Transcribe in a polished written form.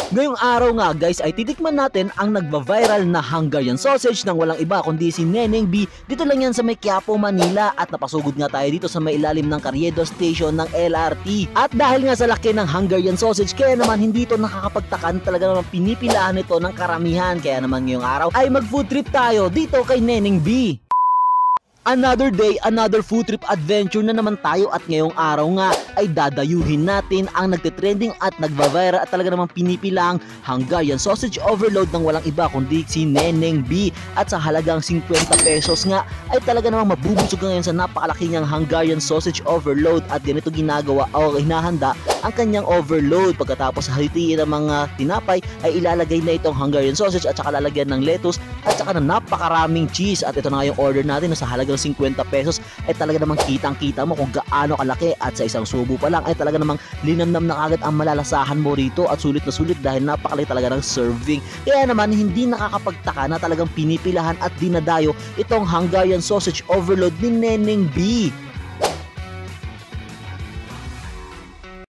Ngayong araw nga guys ay titikman natin ang nagba-viral na Hungarian sausage ng walang iba kundi si Neneng B. Dito lang yan sa may Quiapo, Manila at napasugod nga tayo dito sa may ilalim ng Carriedo Station ng LRT. At dahil nga sa laki ng Hungarian sausage kaya naman hindi ito nakakapagtakan, talaga naman pinipilahan ito ng karamihan. Kaya naman ngayong araw ay mag food trip tayo dito kay Neneng B. Another day, another food trip adventure na naman tayo at ngayong araw nga ay dadayuhin natin ang nagtitrending at nagva-viral at talaga namang pinipilang Hungarian sausage overload ng walang iba kundi si Neneng B. At sa halagang 50 pesos nga ay talaga namang mabubusog ngayon sa napakalaki niyang Hungarian sausage overload at ganito ginagawa o hinahanda ang kanyang overload. Pagkatapos hahitiin ng mga tinapay ay ilalagay na itong Hungarian sausage at saka lalagyan ng lettuce at saka ng napakaraming cheese. At ito na nga yung order natin na sa halagang 50 pesos ay talaga namang kitang-kita mo kung gaano kalaki at sa isang subo pa lang ay talaga namang linamnam na kagad ang malalasahan mo rito at sulit na sulit dahil napakalaki talaga ng serving. Kaya naman hindi nakakapagtaka na talagang pinipilahan at dinadayo itong Hungarian sausage overload ni Neneng B.